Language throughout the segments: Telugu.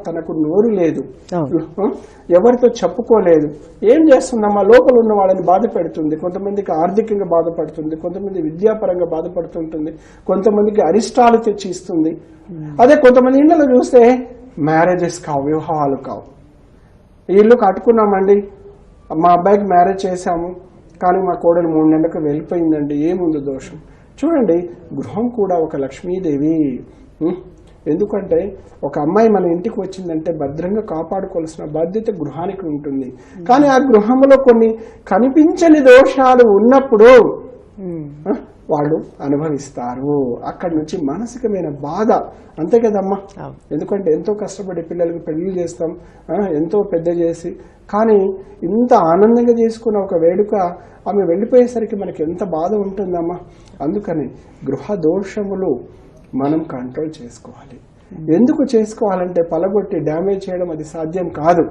తనకు నోరు లేదు, ఎవరితో చెప్పుకోలేదు. ఏం చేస్తుందమ్మా? లోపల ఉన్న వాళ్ళని బాధ పెడుతుంది. కొంతమందికి ఆర్థికంగా బాధపడుతుంది, కొంతమంది విద్యాపరంగా బాధపడుతుంటుంది, కొంతమందికి అరిష్టాలు తెచ్చి ఇస్తుంది. అదే కొంతమంది ఇళ్ళలో చూస్తే మ్యారేజెస్ కావు, వివాహాలు కావు. ఈ ఇల్లు కట్టుకున్నామండి, మా అబ్బాయికి మ్యారేజ్ చేశాము, కానీ మా కోడలు 3 నెలలకు వెళ్ళిపోయిందండి. ఏముంది దోషం? చూడండి, గృహం కూడా ఒక లక్ష్మీదేవి. ఎందుకంటే ఒక అమ్మాయి మన ఇంటికి వచ్చిందంటే భద్రంగా కాపాడుకోవాల్సిన బాధ్యత గృహానికి ఉంటుంది. కానీ ఆ గృహంలో కొన్ని కనిపించని దోషాలు ఉన్నప్పుడు వాళ్ళు అనుభవిస్తారు. అక్కడి నుంచి మానసికమైన బాధ. అంతే కదమ్మా? ఎందుకంటే ఎంతో కష్టపడి పిల్లలకి పెళ్లి చేస్తాం, ఎంతో పెద్ద చేసి, కానీ ఇంత ఆనందంగా చేసుకున్న ఒక వేడుక ఆమె వెళ్ళిపోయేసరికి మనకి ఎంత బాధ ఉంటుందమ్మా. అందుకని గృహ దోషములు మనం కంట్రోల్ చేసుకోవాలి. ఎందుకు చేసుకోవాలంటే పలగొట్టి డ్యామేజ్ చేయడం అది సాధ్యం కాదు.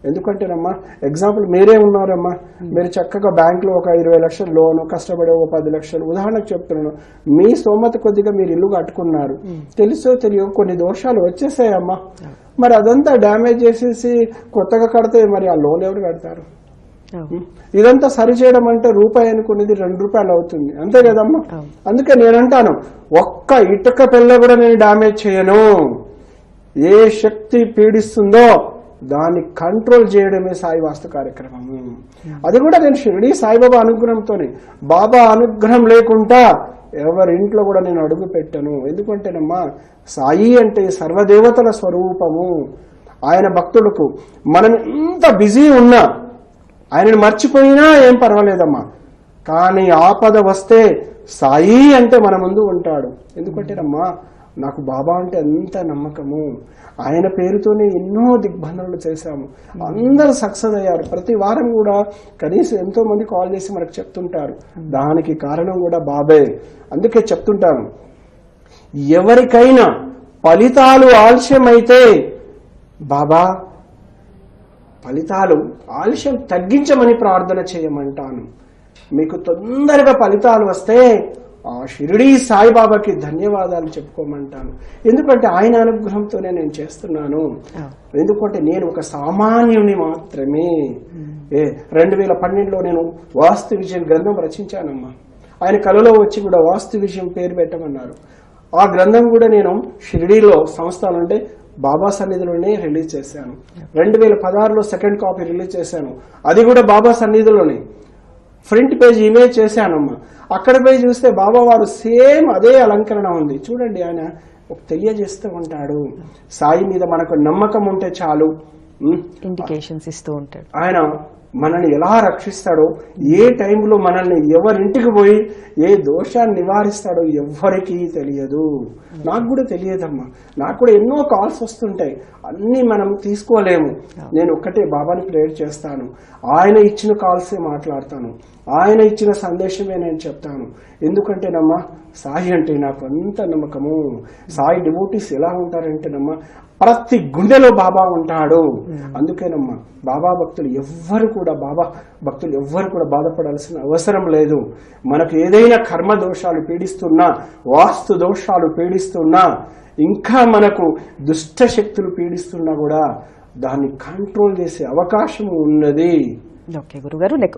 ఎందుకంటేనమ్మా, ఎగ్జాంపుల్ మీరే ఉన్నారమ్మా, మీరు చక్కగా బ్యాంకులో ఒక 20 లక్షలు లోను, కష్టపడే ఒక 10 లక్షలు, ఉదాహరణకు చెప్తున్నాను, మీ స్తోమత కొద్దిగా మీరు ఇల్లు కట్టుకున్నారు, తెలుసో తెలియో కొన్ని దోషాలు వచ్చేసాయమ్మా. మరి అదంతా డ్యామేజ్ చేసేసి కొత్తగా కడితే మరి ఆ లోన్ ఎవరు కడతారు? ఇదంతా సరి చేయడం అంటే రూపాయి అనుకునేది 2 రూపాయలు అవుతుంది. అంతే కదమ్మా? అందుకే నేనంటాను, ఒక్క ఇటుక పిల్ల కూడా నేను డ్యామేజ్ చేయను. ఏ శక్తి పీడిస్తుందో దాన్ని కంట్రోల్ చేయడమే సాయి వాస్తు కార్యక్రమము. అది కూడా నేను షిరిడి సాయిబాబా అనుగ్రహంతోనే. బాబా అనుగ్రహం లేకుండా ఎవరింట్లో కూడా నేను అడుగు పెట్టను. ఎందుకంటేనమ్మా, సాయి అంటే సర్వదేవతల స్వరూపము. ఆయన భక్తులకు మనం ఎంత బిజీ ఉన్నా, ఆయనను మర్చిపోయినా ఏం పర్వాలేదమ్మా, కానీ ఆపద వస్తే సాయి అంటే మన ముందు ఉంటాడు. ఎందుకంటేనమ్మా, నాకు బాబా అంటే ఎంత నమ్మకము. ఆయన పేరుతోనే ఎన్నో దిగ్బంధనలు చేశాము, అందరూ సక్సెస్ అయ్యారు. ప్రతి వారం కూడా కనీసం ఎంతో మంది కాల్ చేసి మనకు చెప్తుంటారు. దానికి కారణం కూడా బాబే. అందుకే చెప్తుంటాను, ఎవరికైనా ఫలితాలు ఆలస్యమైతే బాబా ఫలితాలు ఆలస్యం తగ్గించమని ప్రార్థన చేయమంటాను. మీకు తొందరగా ఫలితాలు వస్తే ఆ షిరిడి సాయిబాబాకి ధన్యవాదాలు చెప్పుకోమంటాను. ఎందుకంటే ఆయన అనుగ్రహంతోనే నేను చేస్తున్నాను. ఎందుకంటే నేను ఒక సామాన్యుని మాత్రమే. 2012లో నేను వాస్తు విజయం గ్రంథం రచించానమ్మా. ఆయన కలలో వచ్చి కూడా వాస్తు విజయం పేరు పెట్టమన్నారు. ఆ గ్రంథం కూడా నేను షిరిడీలో సంస్థలుంటే బాబా సన్నిధిలోనే రిలీజ్ చేశాను. 2016లో సెకండ్ కాపీ రిలీజ్ చేశాను, అది కూడా బాబా సన్నిధిలోనే. ఫ్రంట్ పేజ్ ఇమేజ్ చేశానమ్మా. అక్కడ పోయి చూస్తే బాబా వారు సేమ్ అదే అలంకరణ ఉంది. చూడండి, ఆయన తెలియజేస్తూ ఉంటాడు. సాయి మీద మనకు నమ్మకం ఉంటే చాలు, ఇండికేషన్స్ ఇస్తూ ఉంటాడు. ఆయన మనల్ని ఎలా రక్షిస్తాడో, ఏ టైంలో మనల్ని ఎవరింటికి పోయి ఏ దోషాన్ని నివారిస్తాడో ఎవ్వరికీ తెలియదు. నాకు కూడా తెలియదమ్మా. నాకు కూడా ఎన్నో కాల్స్ వస్తుంటాయి, అన్నీ మనం తీసుకోలేము. నేను ఒక్కటే బాబాని ప్రేయర్ చేస్తాను, ఆయన ఇచ్చిన కాల్సే మాట్లాడతాను, ఆయన ఇచ్చిన సందేశమే నేను చెప్తాను. ఎందుకంటేనమ్మా, సాయి అంటే నాకు అంత నమ్మకము. సాయి డివోటీస్ ఎలా ఉంటారంటేనమ్మా, ప్రతి గుండెలో బాబా ఉంటాడు. అందుకేనమ్మా, బాబా భక్తులు ఎవ్వరు కూడా బాధపడాల్సిన అవసరం లేదు. మనకు ఏదైనా కర్మ దోషాలు పీడిస్తున్నా, వాస్తు దోషాలు పీడిస్తున్నా, ఇంకా మనకు దుష్ట శక్తులు పీడిస్తున్నా కూడా దాన్ని కంట్రోల్ చేసే అవకాశం ఉన్నది. ఓకే గురుగారు.